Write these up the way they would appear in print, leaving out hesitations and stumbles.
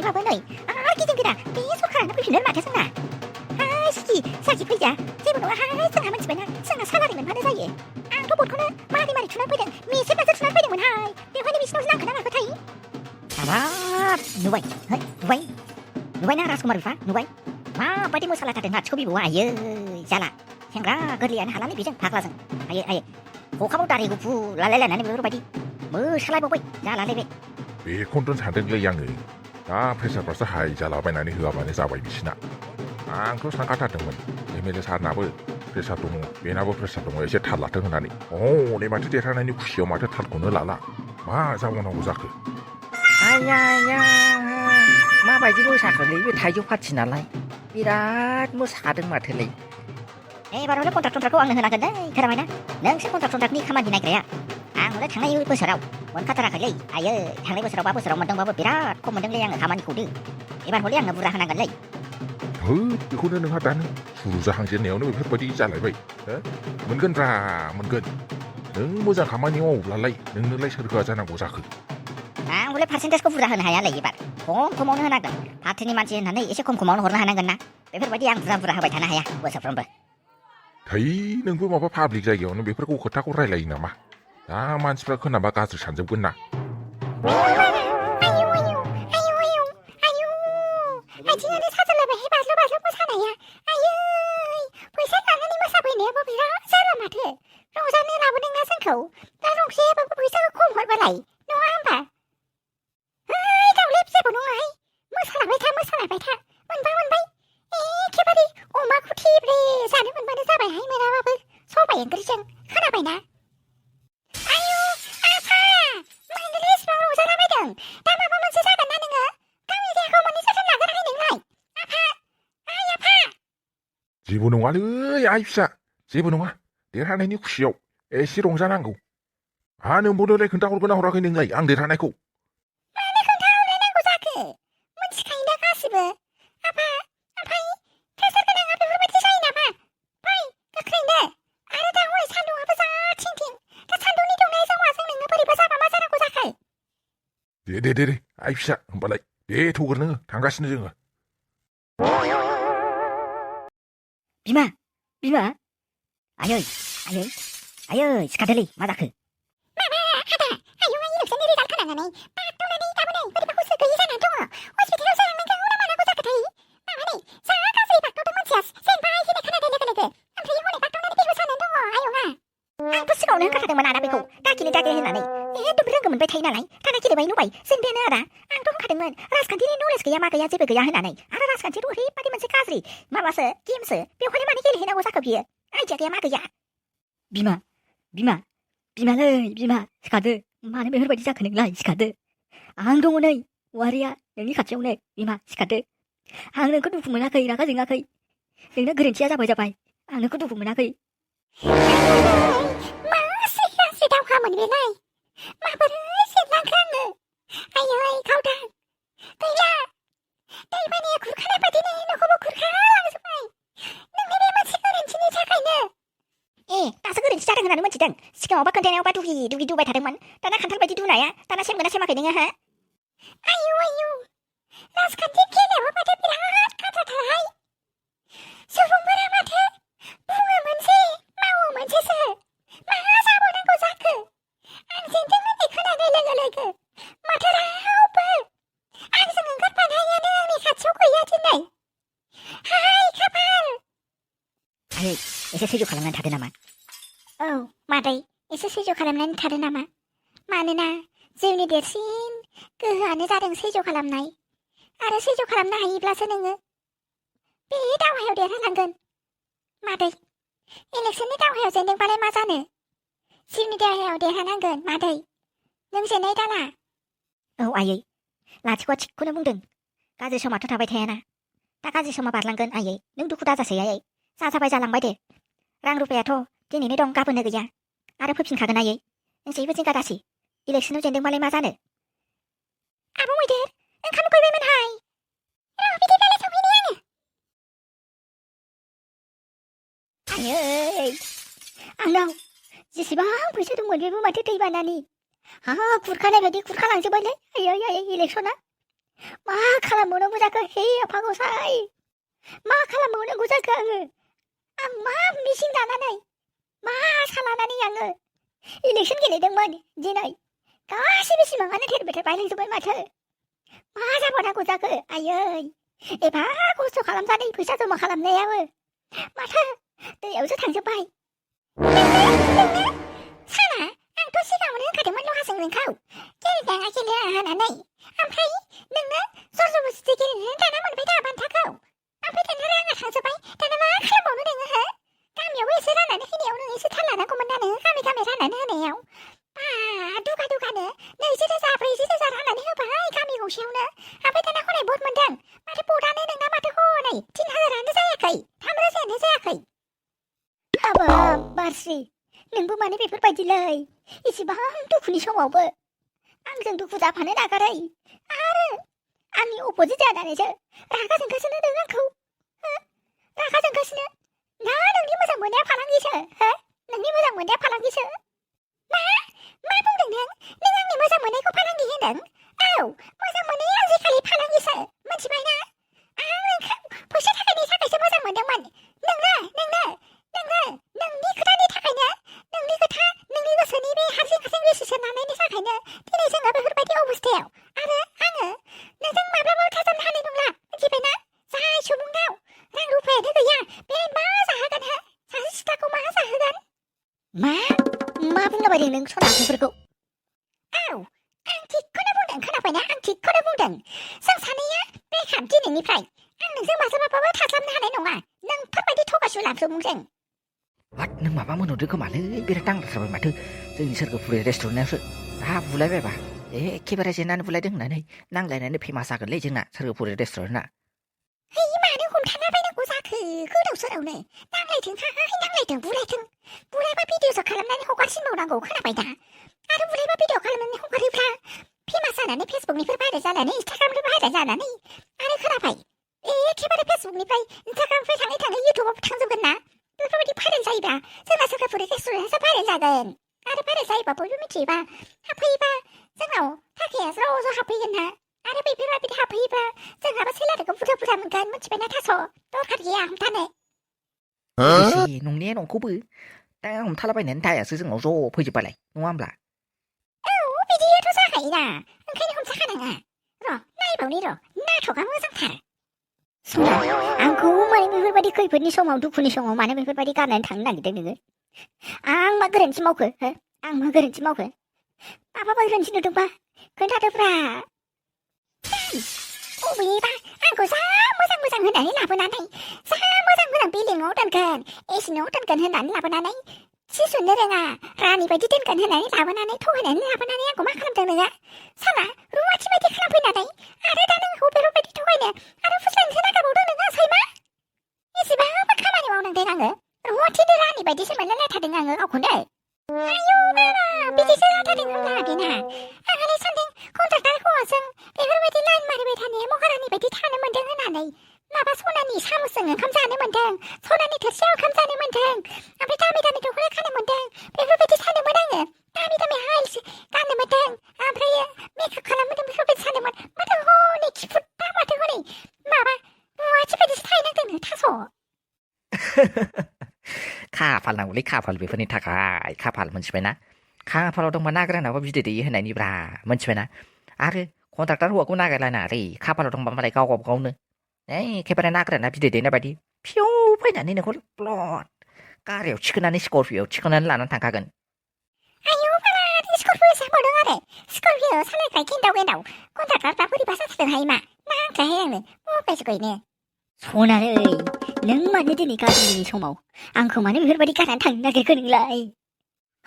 फैबाबो नै गिदिंगोरा बे सरखारानो फैफिननो माथो जोंना साखि फैया जेबो नङाहाय जोंहा मिथिबायना जोंना सालारि मोनबानो जायो आंथ' बटखौनो मारै थुनानै फैदों मेसेबनासो थुनानै फैदोंमोनहाय बेवहायनो बिसिनावसो नांखोना माखोथाय हाबाब नुबायना राजकुमार बिफा नुबाय माबायदि मोसालायथारदों माथिखौ बिबौआ आयै जाला सेंग्रा गोरलैयानो हालालै बेजों फाग्लाजों आयै अखाबाव दारि गुफुर लालायलायनानै बेफोरबायदि मोसालायबावबाय जालालै बेखौनोथ' सानदोंलै आङो दा प्रेसारफ्रासो हाइ जालाबायनानै होआबानो जाबाय बिसिना आंथ' सानखाथारदोंमोन एमएलए सारनाबो प्रेसार दङ बेनाबो प्रेसार दङ एसे थाल लाथों होननानै हनै माथो देरहानायनि खुसियाव माथो थालखौनो लाला मा जाबावनांगौ जाखो आया माबायदि मोसाखोलै बे थाइजौ पार्टि नालाय बिराद मोसादों माथोलै एबारावनो कन्ट्राक्टखौ आंनो होनांगोन दै खोनाबायना नोंसो कन्ट्राक्टनि खामानि नायग्राया आंनो थांनाय बोसोराव मोनखाथाराखैलै आयै थांनाय बोसोराव 5 बोसोराव मोनदोंबाबो बिराद खम मोनदोंलै आङो खामानिखौ एबार हले आंनो बुरजा होनांगोनलै बेखौनो नोंहा दानो सुरु जाहांजेननायावनो बेफोरबायदि जालायबाय मोनगोनब्रा मोनगोन नों मोजां खामानि मावोब्लालाय नोंनोलाय सोर होआ जानांगौ जाखो आं हले पार्सेन्टेजखौ बुरजा होनो हायालै एबार खमावनो होनांगोन पार्टिनि मानसि होननानै एसे खमावनो हरनो हानांगोन ना बेफोरबायदि आं बुरजा होबाय थानो हाया बोसोरफ्रोमबो थै नोंबो माबा पाब्लिक जायगायावनो बेफोरखौ खोथाखौ रायलायो नामा दा मानसिफ्रा खोनाबा गाज्रि सानजोबगोन ना आथिङानो साजालायबायहाय बाज्ल' मोसानाया आयै फैसा लानानै मोसाफैनायाबो बिराद जारला माथो रंजानो लाबोदोंना जोंखौ दा रंजायाबाबो फैसाखौ खम हरबालाय नङा होमबा दावलै जेबो नङाहाय मोसालांबाय था मोनबाय एखेबारे अमाखौ थेब्रे जानो मोनबानो जाबायहाय मोनाबाबो सबाय ओंख्रिजों खोनाबायना आयु आफा मानोलै इसिबां रंजालाबायदों दा माबा मोनसे जागोन ना नोङो गावनि देहाखौ मोननै जोथोन लागोनाखै नोंलाय आफा जेबो नङालै आइ फिसा जेबो नङा देरहानायनि खुसियाव एसे रंजानांगौ नोंबोनोलाय खोन्थाहरगोन ना हराखै नोंलाय आं देरहानायखौ मानो खोन्थाहरलायनांगौ जाखो मिथिखायो दा गासिबो आफा ओमफ्राय प्रेसार गोनाङा बेफोरबायदि जायो नामा फै गोख्रैनो आरो दा हनै सान्दुंआबो जा थिं दा सान्दुंनि दुंनायजों माजों नोङो बोरैबा जाबा मा जानांगौ जाखो दे आइ फिसा होमबालाय दे थौग्रो नोङो थांगासिनो जोङो बिमा आयै सिखारदोलै मा जाखो माबा आदा आयौ इलेक्सननि रिजाल्ट खोनानानै बागदावनानै दाबो नै बोरैबा हुस गैयि जानानै दङ हस्पिटालाव जालांनांगौ ना मानांगौ जाखोथाय माबा नै जा गाज्रि बागदावदों मानसिया जेनबाय होननाय खोनादों लोगो ओमफ्राय हनै बागदावनानै देबो जानानै दङ आयंआ आंथ' सिगाङावनो होनखादोंमोन आदा बेखौ दाखिनि होननानै एकदम रोंगो मोनबाय थायो नालाय दाना गेलेबाय नुबाय जेनबायानो आदा आंथ' होनखादोंमोन राजखान्थिनि नलेज गैया मा गैया जेबो गैया होननानै आरो राजखान्थियाथ' ओरैबायदि मोनसे गाज्रि माबासो गेमसो बेवहायनो मानो गेलेहैनांगौ जाखो बियो आइडिया गैया मा गैया बिमा सिखारदो मानो बेफोरबायदि जाखो नोंलाय सिखारदो आं दङ नै वारिया नोंनि खाथियावनो बिमा सिखारदो आं नोंखौ दुखु मोनाखै रागा जोङाखै नोंना गोरोन्थिया जाबाय आं नोंखौ दुखु मोनाखै मासे गाज्रि दावहामोन बेलाय माबोरै जेनलांखो आङो आयै गावदां गैला दैबानाया खुरखानाय बायदिनो न'खौबो खुरखालांजोब्बाय नोंनि बे मोनसे गोरोन्थिनि थाखायनो दासो गोरोन्थि जादों होननानै मोनथिदों सिगाङावबा खोन्थानायावबा दुगि दुबाय थादोंमोन दाना खान्थाल बायदि दुनाया दाना सेमगोना सेमाखै नोङो हो आयु राजखान्थि खेलायाबो माथो बिराद गाज्रिथारहाय सुबुंफोरा माथो बुङो मोनसे मावो मोनसेसो मा जाबावनांगौ जाखो आं जेनदों होननाय खोनानाय लोगो माथो रावबो आंजों ओंखारफानायानो आंनि खाथियाव गैया दिनै हाय खाफाल आयै एसे सैज' खालामनानै थादो नामा औ मादै एसे सैज' खालामनानै थादो नामा मानोना जिउनि देरसिन गोहोआनो जादों सैज' खालामनाय आरो सैज' खालामनो हायोब्लासो नोङो बे दावहायाव देरहालांगोन मादै इलेक्सननि दावहायाव जेनदोंबालाय मा जानो जिउनि दावहायाव देरहानांगोन मादै नों जेननाय दाला औ आयै लाथिख'आ थिगखौनो बुंदों गाज्रि समाथ' थाबाय थायाना दा गाज्रि समा बारलांगोन आयै नों दुखु दाजासै आयै जाबाय जालांबाय दे रां रुपायाथ' दिनैनो दं गाबोननो गैया आरो फैफिनखागोन आयै नों जेबो जिंगा दासि इलेक्सनाव जेनदोंबालाय मा जानो आब' मैदेर ओंखाम उखैबायमोनहाय बिदिब्लालाय संहैनि आङो आयै आंनाव जेसेबां फैसा दंमोन बेबो माथो दैबानानि खुरखानाय बायदि खुरखालांजोब्बायलै आयै इलेक्सना मा खालाम खालामबावनांगौ जाखो हे आफा गसाइ मा खालामबावनांगौ जाखो आं मा मिजिं लानानै मा आसा लानानै आङो इलेक्सन गेलेदोंमोन दिनै गासिबो सिमाङानो थेर बेथेर बायलांजोब्बाय माथो मा जाबावनांगौ जाखो आयै एफा खस्थ' खालामनानै फैसा जमा खालामनायाबो माथो दैयावसो थांजोब्बाय नोंनो साना आंथ' सिगाङावनो होनखादोंमोन लहाजों नोंखौ गेलेनाङा होननानै ओमफ्राय नोंनो जर जबरदस्ति गेलेनानै दाना मोनबाय दा बान्थाखौ ओमफ्राय दाना राङा थांजोब्बाय दाना मा खालामबावनो नोङो हो गामियावबो एसे राननानै होनायाव नों एसे थाल लानांगौमोन ना नोङो गामि राननानै होनायाव दुगानो 20,000 40,000 राननानै होबाय गामि गंसेयावनो ओमफ्राय दाना हनै भट मोनदों माथो भटआनो नोंना माथो हनै 3,000आनो जायाखै 3,000आनो जायाखै हाबाब बारसि नोंबो मानो बेफोरबायदिलै इसेबां दुखुनि समावबो आंजों दुखु जाफानो नागारै आरो आंनि अपोजिट जानानैसो रागा जोंगासिनो नों आंखौ रागा जोंगासिनो ना नोंनि मोजां मोननाया फालांगिसो हो नोंनि मोजां मोननाया फालांगिसो मा बुंदों नों आंनि मोजां मोननायखौ फालांगि होनदों औ मोजां मोननाया आजिखालि फालांगिसो मिथिबाय ना आं नोंखौ फैसा थाखानि थाखायसो मोजां मोनदोंमोन नोंनि खोथानि थाखायनो नोंनि खोथा नोंनि गोसोनि बे हारसिं डिसिसन लानायनि थाखायनो दिनै जोङो बेफोरबायदि अबस्थायाव आरो आङो नोंजों माब्लाबाबो थाजाबनो हानाय नंला मिथिबायना जाय सुबुंनाव रां रुफायानो गैया बे मा जाहोगोन हो सासे सिख्लाखौ मा जाहोगोन मा बुंलाबायदों नों सना बेफोरखौ औ आं थिगखौनो बुंदों खोनाबायना आं थिगखौनो बुंदों जों सानैया बेखार दिनैनिफ्राय आं नोंजों माब्लाबाबो थाजाबनो हानाय नङा नोंफोरबायदि थगासुला सुबुंजों हाट नों माबा मोनहरदों खोमालै बिराद दांद्रायथारबाय माथो जोंनि सोरगोफुरि रेस्टुरेन्टआवसो दा बुलायबायबा एखेबारे जेननानै बुलायदों होननानै नांलायनानै फेमास जागोनलै जोंना सोरगोफुरि रेस्टुरेन्टआ मानो हमथाना बायनांगौ जाखो गोदाव सोरावनो नांलायथों बुलायबा भिडिअ'सो खालामनानै हगारसिनबावनांगौ खोनाबाय दा आरो बुलायबा भिडिअ' खालामनानै हगारोब्ला फेमास जानानै फेसबुकनिफ्राय भाइरेल जानानै इन्सटाग्रामनिफ्राय भाइरेल जानानै आरो खोनाबाय एखेबारे फेसबुकनिफ्राय इन्सटाग्रामनिफ्राय थाङै इउटुबाव थांजोबगोन ना बेफोरबायदि भाइरेल जायोबा जोंना सोरगोफुरि रेस्टुरेन्टआसो भाइरेल जागोन आरो भाइरेल जायोबा बयबो मिथियोबा हाबफैयोबा जोंनाव थाखाया ज' ज' हाबफैगोन ना आरो बेफोरबायदि हाबफैयोबा जोंहाबो सेलारिखौ बुरजा मोनगोन मिथिबायना थास' दरखार गैया हमथानो एसे नंनाया नंखौबो दा हमथालाबायनानै दायासो जोंनाव ज' फैजोबबालाय नङा होमब्ला औ बिदिथ' जाखायोना ओंखायनो हमथाखानाङा नायबावनि नाटकआ मोजांथार सना आंखौ माने बेफोरबायदि खैफोदनि समाव दुखुनि समाव मानो बेफोरबायदि गारनानै थांनो नागिरदों नोङो आं मा गोरोन्थि मावखो माबाफोर गोरोन्थि नुदोंबा खोन्थादोब्रा अबेबा आंखौ जा मोजां होननानै लाबोनानै जा मोजां बिल्डिंआव दोनगोन एसिनियाव दोनगोन होननानै लाबोनानै सि सुनो रोङा रानि बायदि दोनगोन होननानै लाबोनानै थगायनानै लाबोनानै आंखौ मा खालामदों नोङो साला रुवाथि बायदि खालामफैनानै आरो दा नोंखौ बेफोरबायदि थगायनो आरो फुस्लायनोसो नागिरबावदों नोङो सैमा एसेबांबो खामानि मावनांदों आङो रुवाथिनि रानि बायदिसो मोनलायलायथारदों आङो गावखौनो आयौ बाबा बिदिसो जाथारदों होनब्ला बेना आंहालाय सानदों कन्ट्राक्टर हौवाजों बेफोरबायदि लाइन मारिबाय थानाया महारानि बायदि थानो मोन्दों होननानै माबा सनानि सामसजों ओंखाम जानो मोन्दों सनानि थोरसियाव ओंखाम जानो मोन्दों ओमफ्राय दामि दख'ना खानो मोन्दों बेफोरबायदि सानोमोन आङो दामि हाइल्स गाननो मोन्दों ओमफ्राय मेकआप खालामनो बेफोरबायदि सानोमोन माथो हनै खिफुदा माथो हनै माबा रुवाथि बायदिसो थाहैनांदों थास' खाफाल नांगौलै खाफाल बेफोरनि थाखाय खाफाल मोनथिबायना खाफालाव दंबा नागिरनांगौ बिदै दैयो होननायनि ब्रा मोनथिबायना आरो कन्ट्राक्टर हौवाखौ नागिरलायना रै खाफालाव दंबा मालाय गावनो एखेबारे नागिरना बिदै दैनाय बायदि फिउ फैनानै नोंखौ ब्लद गारियाव थिखोनानै स्करपिय'आव थिखोनानै लानानै थांखागोन आयौ बाला स्करपिय'सो हरदों आरो स्करपिय' सालायग्रा गेन्दाव कन्ट्राक्टरफ्रा बोरैबा जाथारदों हाय मा नांखाहाय आंनो मबाइलसोखौनो सनानै नों मानो दिनै गाज्रिनि समाव आंखौ मानो बेफोरबायदि गारनानै थांनो नागिरखो नोंलाय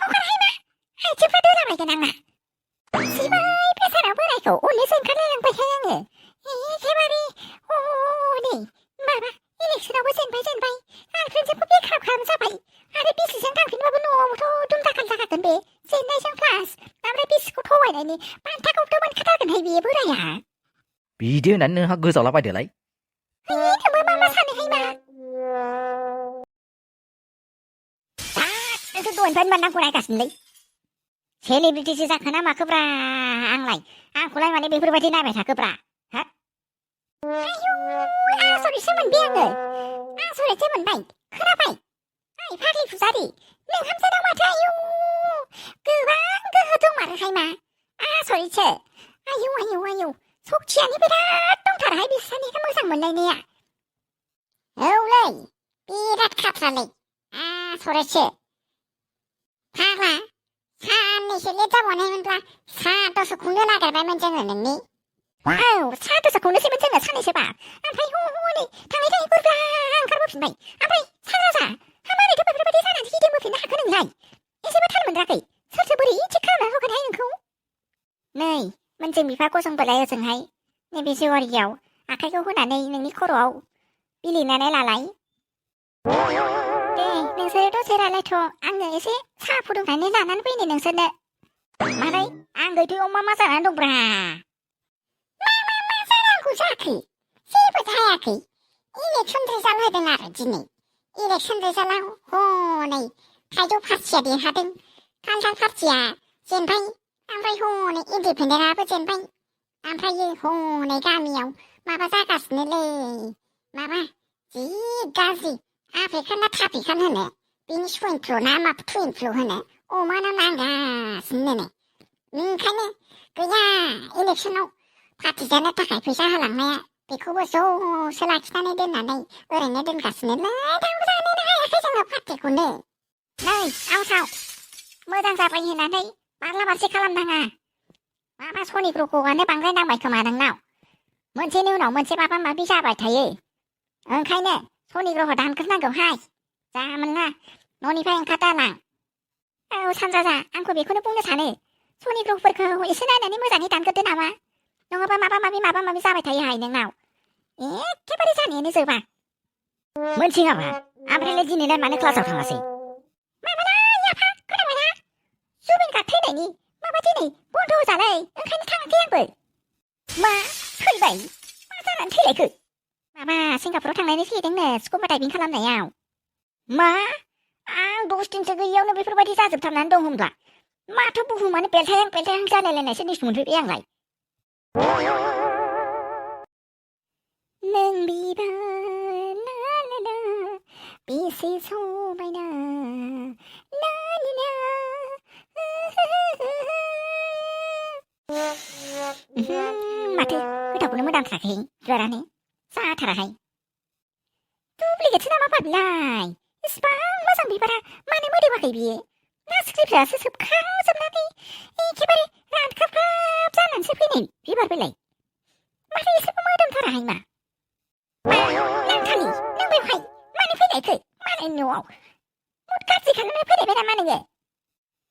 हगारहाय मा आइथिंफ्रा दोलाबायगोन आंना सिबाय बेसारा बोरायखौ अननोसो ओंखारलायलांबायहाय आङो एखेबारे हनै माबा इलेक्सनावबो जेनबाय आंख्रिजोंबो बेखार जाबाय आरो बिसिजों थांफिनबाबो न'आवथ' दुमदाखाल जाखागोन बे जेननायजों क्लास ओमफ्राय बिसिखौ थगायनायनि बान्थाखौथ' मोनखाथारगोनहाय बियो बोराया बिदि होननानै नोंहा गोजावलाबायदोलाय नोंबो मा सानोहाय मा नोंसोर दहायनिफ्राय माननांगौ नायगासिनोलै सेलिब्रिटिसो जाखोना माखोब्रा आंखौलाय माने बेफोरबायदि नायबाय थाखोब्रा मा सरिसो आयौ सक्तियानो बिराद दंथारोहाय बिसानिखौ मोजां मोनलायनाया औलै बिराद खाथ्रालै सरिसो फाग्ला साननैसो लेट जाबावनायमोनब्ला साहा दसे खुंनो नागिरबायमोन जोङो नोंनि साहा दसे खुंनोसैमोन जोङो साननैसोबा ओमफ्राय हनै थाङै गुरब्ला ओंखारबोफिनबाय ओमफ्राय साग्राजा मारैथो बेफोरबायदि जानानै गिदिंबोफिननो हाखो नोंलाय एसेबो थाल मोनद्राखै सोरसो बोरै थिग खालामना होगोनहाय नोंखौ नै मोनजों बिफा गसंबोलाय ओजोंहाय नैबे जेवारियाव आखाइखौ होनानै नोंनि खर'आव बिलिनानै लालाय दे नोंसोरो दसे रायलायथ' आङो एसे साहा फुदुंनानै लानानै फैनो नोंसोरनो मारै आं गैथ'याव मा जानानै दंब्रा मा जानांगौ जाखो जेबो जायाखै इलेक्सन रिजाल्ट होदों आरो दिनै इलेक्सन रिजाल्टआव हनै थाइजौ पार्टिया देरहादों खान्थाल पार्टिया जेनबाय ओमफ्राय हनै इन्डिपेन्डेन्टआबो जेनबाय ओमफ्रायो हनै गामियाव माबा जागासिनोलै माबा जि गाज्रि आफ्रिकान ना थाफ्रिकान होनो बिनि स्वाइन फ्लु ना मा टुइन फ्लु होनो अमानाव नांगासिनो नै ओंखायनो गैया इलेक्सनाव पार्टि जानो थाखाय फैसा होलांनाया बेखौबो ज'सो लाखिनानै दोननानै ओरैनो दोनगासिनोलै दाबो जानोनो हायाखै जोङो पार्टिखौनो नै आवसाव मोजां जाबाय होननानै बारला बारसि खालामनाङा माबा सनिग्रहआनो बांद्राय नांबाय खोमा नोंनाव मोनसेनि उनाव मोनसे माबा माबि जाबाय थायो ओंखायनो सनिग्रह दानग्रोनांगौहाय जा मोनला न'निफ्राय ओंखारदालां सानजाजा आंखौ बेखौनो बुंनो सानो सनिग्रहफोरखौ एसे नायनानै मोजाङै दानग्रोदो नामा नङाबा माबा माबि जाबाय थायोहाय नोंनाव एखेबारे जानायानो जोबा मोनथिङाबा ओमफ्रायलाय दिनैलाय मानो क्लासाव थाङासै माबालाय आफा खोनाबायना जुबिन गार्ड थैनायनि माबा दिनै बन्द' होजालै ओंखायनो थाङाखै आंबो मा थैबाय मा जानानै थैलायखो माबा सिंगापुराव थांनायनि फैदोंनो स्कुबा डाइभिं खालामनायाव मा आं 10 दिनसो गैयियावनो बेफोरबायदि जाजोबथारनानै दं होनब्ला माथो बुहुमानो बेलथायहां जालायलायनायसो निस मोनफैबाय आंलाय नों बिबार ला बेसे समायना माथो गोथावखौनो मोदामथाराखै बिबारानो जाथाराहाय दुप्लिकेटसो नामा बिलाय इसिबां मोजां बिबारा मानो मोदोमाखै बियो ना सिख्रिफ्रासो सोबखाजोबनानै एखेबारे रानखाबखाब जानानैसो फैनाय बिबार बेलाय माथो एसेबो मोदोमथाराहाय मा नांथालि नों बेवहाय मानो फैनायखो मालायनि न'आव मुद गाज्रि खालामनो फैनायबाय नामा नोङो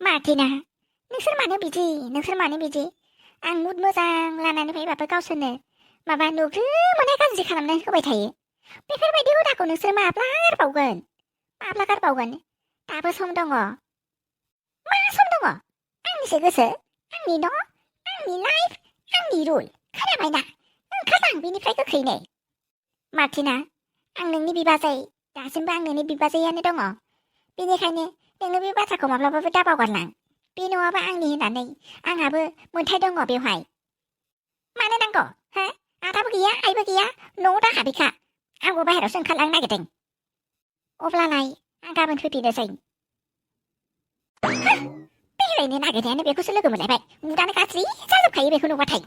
माथोना नोंसोर मानो बिदि आं मुद मोजां लानानै फैबाबो गावसोरनो माबा नुग्रोमोनहाय गाज्रि खालामनानै होबाय थायो बेफोरबायदि हुदाखौ नोंसोर माब्ला गारबावगोन दाबो सम दङ मा सम दङ आंनिसो गोसो आंनि न' आंनि लाइफ आंनि रुल खोनाबायना ओंखारलां बेनिफ्राय गोख्रैनो मार्टिना आं नोंनि बिबाजै दासिमबो आं नोंनि बिबाजैयानो दङ बेनिखायनो नोङो बे बाथ्राखौ माब्लाबाबो दाबावगारलां बे न'आबो आंनि होननानै आंहाबो मोन्थाय दङ बेवहाय मानो नांगौ हो आदाबो गैया आइबो गैया न'आव दाहाबिखा आंबो बाहेरायावसो ओंखारलांनो नागिरदों अब्लालाय आं गाबोन फैफिननोसै बेरायनो नागिरनायानो बेखौसो लोगो मोनलायबाय मुदानो गाज्रि जाजोबखायो बेखौ नुबाथाय